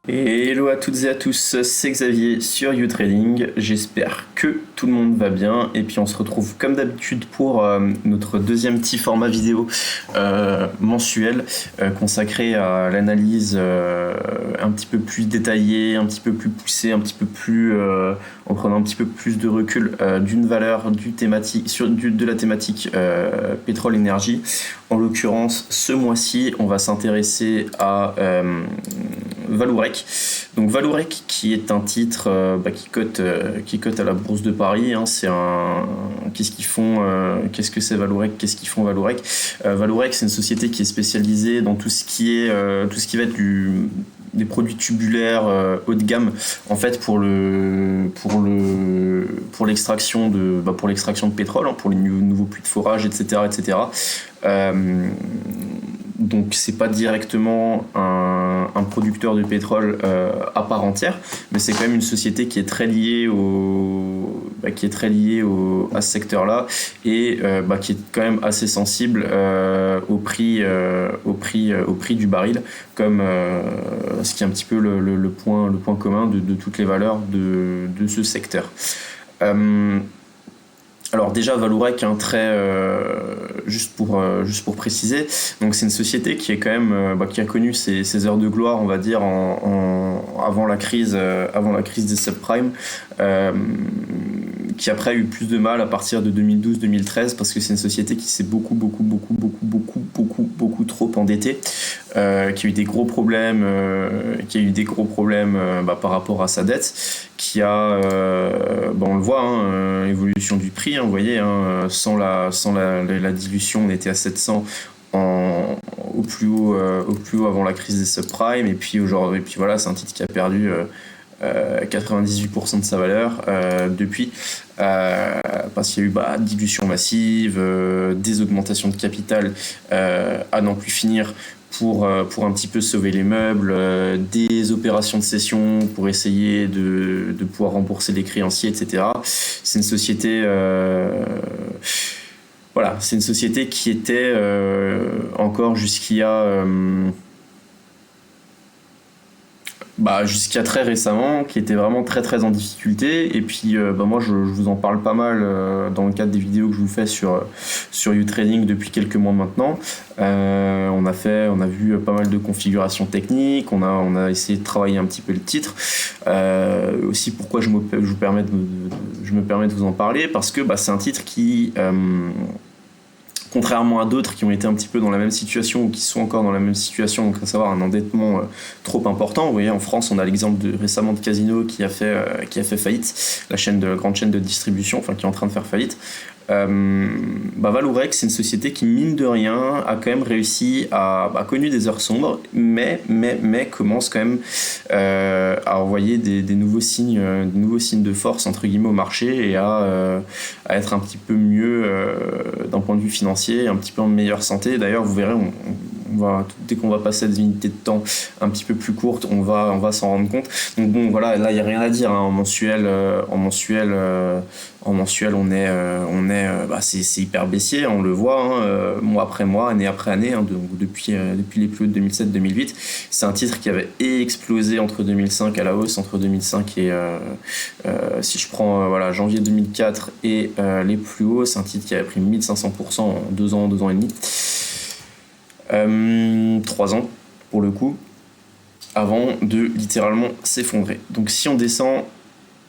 Hello à toutes et à tous, c'est Xavier sur YouTrading. J'espère que tout le monde va bien et puis on se retrouve comme d'habitude pour notre deuxième petit format vidéo mensuel consacré à l'analyse un petit peu plus détaillée, un petit peu plus poussée, un petit peu plus en prenant un petit peu plus de recul d'une valeur de la thématique pétrole-énergie. En l'occurrence, ce mois-ci, on va s'intéresser à Vallourec. Donc Vallourec, qui est un titre qui cote à la Bourse de Paris. C'est un qu'est-ce qu'ils font qu'est-ce que c'est Vallourec, qu'est-ce qu'ils font Vallourec. Vallourec, c'est une société qui est spécialisée dans tout ce qui va être des produits tubulaires haut de gamme en fait pour l'extraction de pétrole, pour les nouveaux puits de forage, etc. Donc c'est pas directement un producteur de pétrole à part entière, mais c'est quand même une société qui est très liée à ce secteur-là et qui est quand même assez sensible au prix du baril, comme ce qui est un petit peu le point commun de toutes les valeurs de ce secteur. Alors déjà Vallourec, juste pour préciser, donc c'est une société qui est quand même qui a connu ses heures de gloire, on va dire, avant la crise des subprimes, qui après a eu plus de mal à partir de 2012-2013 parce que c'est une société qui s'est beaucoup trop endettée, qui a eu des gros problèmes, par rapport à sa dette, qui a, on le voit, évolution du prix, vous voyez, sans la dilution, on était à 700 au plus haut avant la crise des subprimes, et puis aujourd'hui, voilà, c'est un titre qui a perdu 98% de sa valeur depuis, parce qu'il y a eu dilution massive, des augmentations de capital à n'en plus finir pour un petit peu sauver les meubles, des opérations de cession pour essayer de pouvoir rembourser les créanciers, etc. C'est une société qui était encore jusqu'à très récemment, qui était vraiment très très en difficulté. Et puis moi je vous en parle pas mal dans le cadre des vidéos que je vous fais sur YouTrading depuis quelques mois maintenant. On a vu pas mal de configurations techniques, on a essayé de travailler un petit peu le titre. Aussi pourquoi je me permets de vous en parler, parce que c'est un titre qui contrairement à d'autres qui ont été un petit peu dans la même situation ou qui sont encore dans la même situation, donc à savoir un endettement trop important. Vous voyez, en France, on a l'exemple récemment de Casino qui a fait faillite, grande chaîne de distribution, qui est en train de faire faillite. Vallourec, c'est une société qui, mine de rien, a quand même réussi a connu des heures sombres, mais commence quand même à envoyer des nouveaux signes de force entre guillemets au marché, et à être un petit peu mieux d'un point de vue financier, un petit peu en meilleure santé. D'ailleurs, vous verrez, dès qu'on va passer à des unités de temps un petit peu plus courtes, on va s'en rendre compte. Donc bon, voilà, là il y a rien à dire, en mensuel, c'est hyper baissier, on le voit, mois après mois, année après année, donc depuis les plus hauts de 2007-2008. C'est un titre qui avait explosé entre 2005 à la hausse, entre 2005 et si je prends janvier 2004 et les plus hauts, c'est un titre qui avait pris 1500% en 2 ans et demi. 3 ans pour le coup, avant de littéralement s'effondrer. Donc si on descend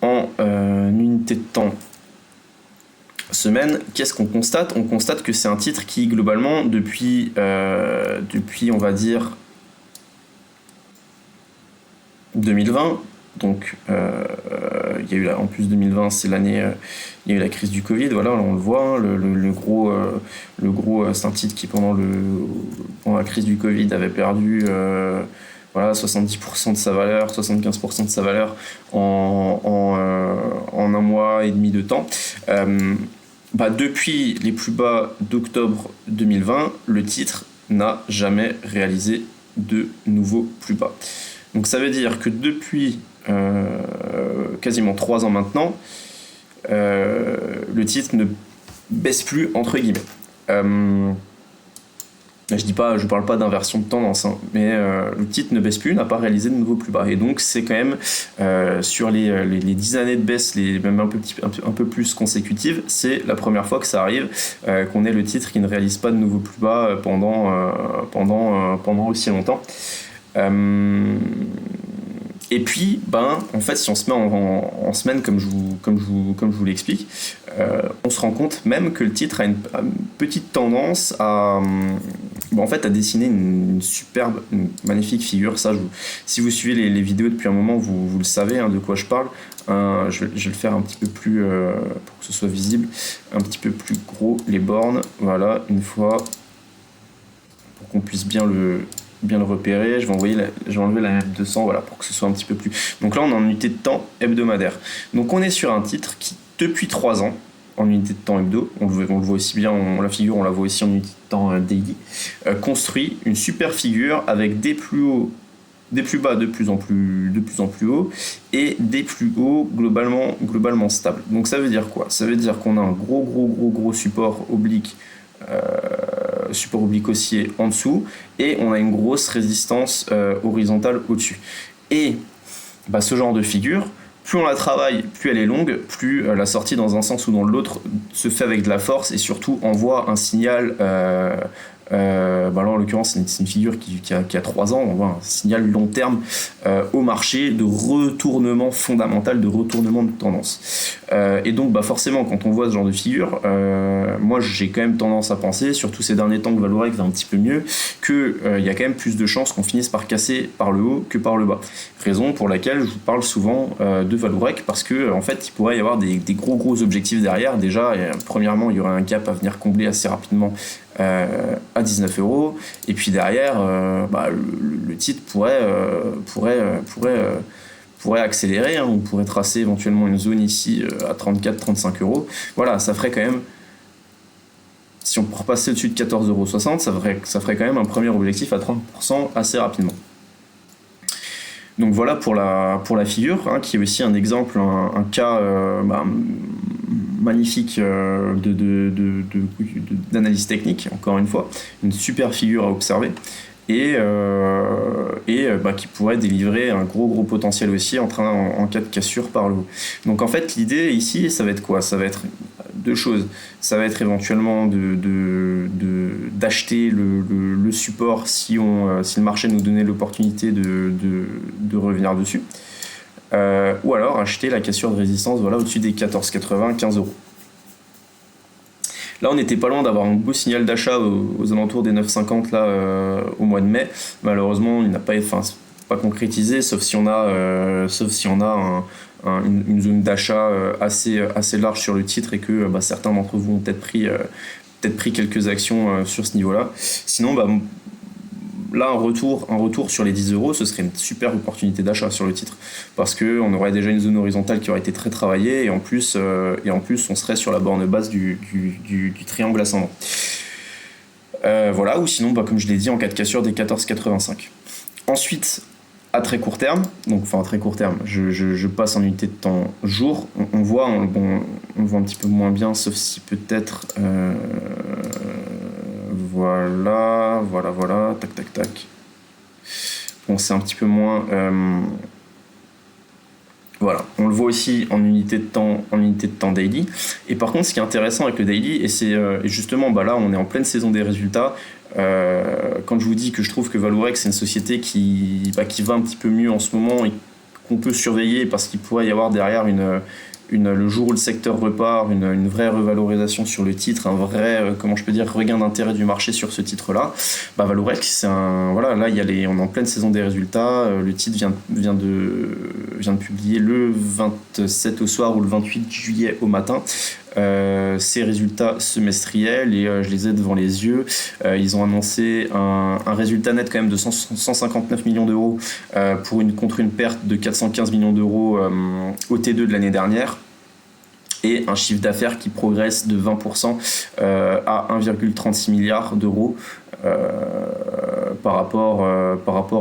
en unité de temps semaine, qu'est-ce qu'on constate ? On constate que c'est un titre qui globalement depuis on va dire 2020, donc il y a eu en plus 2020, c'est l'année, il y a eu la crise du Covid, voilà, on le voit, le gros c'est un titre qui pendant la crise du Covid avait perdu 70% de sa valeur, 75% de sa valeur en un mois et demi de temps. Depuis les plus bas d'octobre 2020, le titre n'a jamais réalisé de nouveaux plus bas. Donc ça veut dire que depuis quasiment 3 ans maintenant, le titre ne baisse plus, entre guillemets. Je parle pas d'inversion de tendance, hein, mais le titre ne baisse plus, n'a pas réalisé de nouveau plus bas. Et donc c'est quand même sur les 10 années de baisse, même un peu plus consécutives, c'est la première fois que ça arrive qu'on ait le titre qui ne réalise pas de nouveau plus bas pendant aussi longtemps. Et puis, en fait, si on se met en semaine, comme je vous l'explique, on se rend compte même que le titre a une petite tendance à dessiner une superbe, une magnifique figure. Ça, si vous suivez les vidéos depuis un moment, vous le savez, hein, de quoi je parle. Je vais le faire un petit peu plus, pour que ce soit visible, un petit peu plus gros, les bornes. Voilà, une fois, pour qu'on puisse bien le repérer. Je vais enlever la F200, voilà, pour que ce soit un petit peu plus. Donc là, on est en unité de temps hebdomadaire. Donc on est sur un titre qui, depuis 3 ans, en unité de temps hebdo, on le voit aussi bien, la figure, on la voit aussi en unité de temps daily, construit une super figure avec des plus hauts, des plus bas de plus en plus hauts et des plus hauts globalement stables. Donc ça veut dire quoi? Ça veut dire qu'on a un gros support oblique haussier en dessous et on a une grosse résistance horizontale au-dessus. Et ce genre de figure, plus on la travaille, plus elle est longue, plus la sortie dans un sens ou dans l'autre se fait avec de la force et surtout envoie un signal. Là en l'occurrence c'est une figure qui a 3 ans, on voit un signal long terme au marché de retournement fondamental, de retournement de tendance. Et donc forcément quand on voit ce genre de figure, moi j'ai quand même tendance à penser, surtout ces derniers temps que Vallourec va un petit peu mieux, qu'il y a quand même plus de chances qu'on finisse par casser par le haut que par le bas. Raison pour laquelle je vous parle souvent de Vallourec, parce que en fait il pourrait y avoir des gros objectifs derrière. Déjà, premièrement il y aurait un gap à venir combler assez rapidement à 19 €, et puis derrière le titre pourrait accélérer, hein. On pourrait tracer éventuellement une zone ici à 34-35 €. Voilà, ça ferait quand même, si on repassait au-dessus de 14,60 €, ça ferait quand même un premier objectif à 30% assez rapidement. Donc voilà pour la figure, hein, qui est aussi un exemple, un cas magnifique d'analyse technique, encore une fois, une super figure à observer, et qui pourrait délivrer un gros potentiel aussi en cas de cassure par le haut. Donc en fait l'idée ici, ça va être quoi? Ça va être 2 choses. Ça va être éventuellement d'acheter le support si le marché nous donnait l'opportunité de revenir dessus, ou alors acheter la cassure de résistance au-dessus des 14,80, 15 €. Là, on n'était pas loin d'avoir un beau signal d'achat aux alentours des 9,50 au mois de mai. Malheureusement, il n'a pas concrétisé, sauf si on a une zone d'achat assez large sur le titre, et que certains d'entre vous ont peut-être pris quelques actions sur ce niveau-là. Sinon, là, un retour sur les 10 €, ce serait une super opportunité d'achat sur le titre, parce qu'on aurait déjà une zone horizontale qui aurait été très travaillée, et en plus on serait sur la borne basse du triangle ascendant. Voilà, ou sinon, comme je l'ai dit, en cas de cassure des 14,85. Ensuite, à très court terme, je passe en unité de temps jour, on voit un petit peu moins bien, sauf si peut-être... Voilà, tac. Bon, c'est un petit peu moins... Voilà, on le voit aussi en unité de temps daily. Et par contre, ce qui est intéressant avec le daily, et c'est justement, là, on est en pleine saison des résultats. Quand je vous dis que je trouve que Vallourec, c'est une société qui va un petit peu mieux en ce moment et qu'on peut surveiller, parce qu'il pourrait y avoir derrière le jour où le secteur repart, une vraie revalorisation sur le titre, un vrai regain d'intérêt du marché sur ce titre-là. Vallourec, là on est en pleine saison des résultats. Le titre vient de publier le 27 au soir ou le 28 juillet au matin ces résultats semestriels, et je les ai devant les yeux. Ils ont annoncé un résultat net quand même de 159 millions d'euros contre une perte de 415 millions d'euros au T2 de l'année dernière, et un chiffre d'affaires qui progresse de 20% à 1,36 milliard d'euros par rapport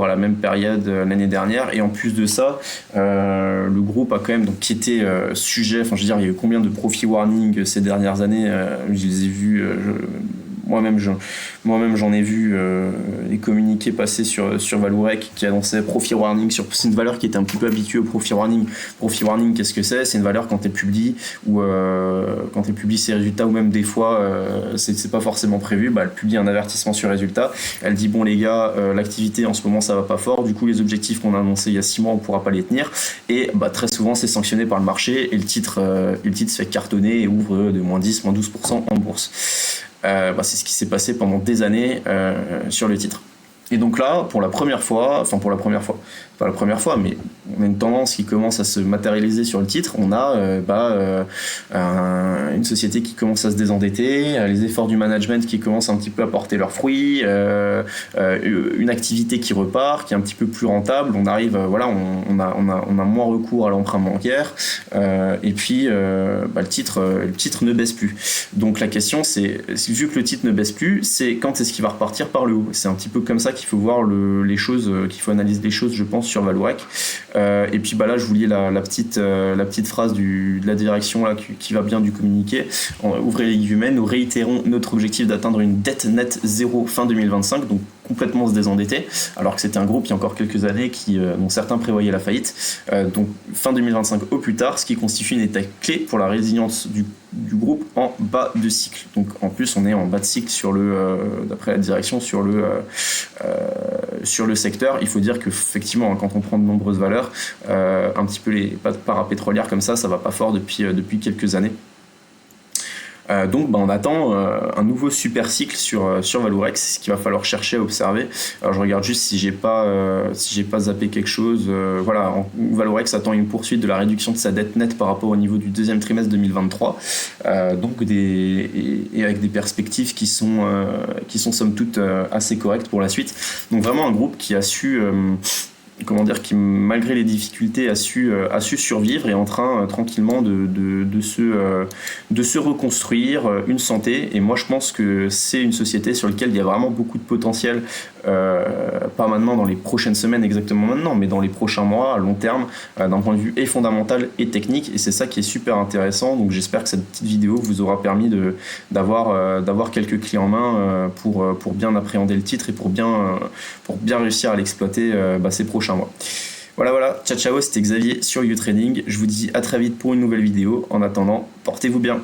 à la même période l'année dernière. Et en plus de ça, le groupe a quand même, qui était sujet, il y a eu combien de profit warning ces dernières années, je les ai vus moi-même j'en ai vu les communiqués passer sur Vallourec qui annonçait profit warning. C'est une valeur qui était un petit peu habituée au profit warning. Profit warning, qu'est-ce que c'est? C'est une valeur quand elle publie ou quand elle publie ses résultats, ou même des fois c'est pas forcément prévu, elle publie un avertissement sur résultat. Elle dit bon les gars, l'activité en ce moment ça va pas fort, du coup les objectifs qu'on a annoncés il y a 6 mois on pourra pas les tenir, et très souvent c'est sanctionné par le marché et le titre se fait cartonner et ouvre de moins 10, moins 12% en bourse. C'est ce qui s'est passé pendant des années sur le titre. Et donc là, pas la première fois, mais on a une tendance qui commence à se matérialiser sur le titre. On a une société qui commence à se désendetter, les efforts du management qui commencent un petit peu à porter leurs fruits, une activité qui repart, qui est un petit peu plus rentable. On arrive, on a moins recours à l'emprunt bancaire, et puis le titre ne baisse plus. Donc la question c'est, vu que le titre ne baisse plus, c'est quand est-ce qu'il va repartir par le haut. C'est un petit peu comme ça qu'il faut voir les choses, qu'il faut analyser les choses, je pense, sur Vallourec. Et puis là, je vous lis la petite phrase de la direction là, qui va bien du communiqué. Ouvrez les guillemets, nous réitérons notre objectif d'atteindre une dette nette zéro fin 2025, donc complètement se désendetter, alors que c'était un groupe il y a encore quelques années dont certains prévoyaient la faillite. Donc fin 2025 au plus tard, ce qui constitue une étape clé pour la résilience du groupe en bas de cycle. Donc en plus on est en bas de cycle d'après la direction sur le secteur. Il faut dire que effectivement quand on prend de nombreuses valeurs, un petit peu les parapétrolières comme ça va pas fort depuis quelques années. Donc on attend un nouveau super cycle sur Vallourec, c'est ce qu'il va falloir chercher à observer. Alors je regarde juste si j'ai pas zappé quelque chose. Vallourec attend une poursuite de la réduction de sa dette nette par rapport au niveau du deuxième trimestre 2023, et avec des perspectives qui sont somme toute assez correctes pour la suite. Donc vraiment un groupe qui a su qui malgré les difficultés a su survivre et est en train tranquillement de se reconstruire une santé. Et moi je pense que c'est une société sur laquelle il y a vraiment beaucoup de potentiel, pas maintenant dans les prochaines semaines exactement maintenant, mais dans les prochains mois à long terme, d'un point de vue et fondamental et technique, et c'est ça qui est super intéressant. Donc j'espère que cette petite vidéo vous aura permis d'avoir quelques clés en main pour bien appréhender le titre et pour bien réussir à l'exploiter ces prochains mois. Voilà, ciao, c'était Xavier sur YouTrading. Je vous dis à très vite pour une nouvelle vidéo. En attendant, portez-vous bien.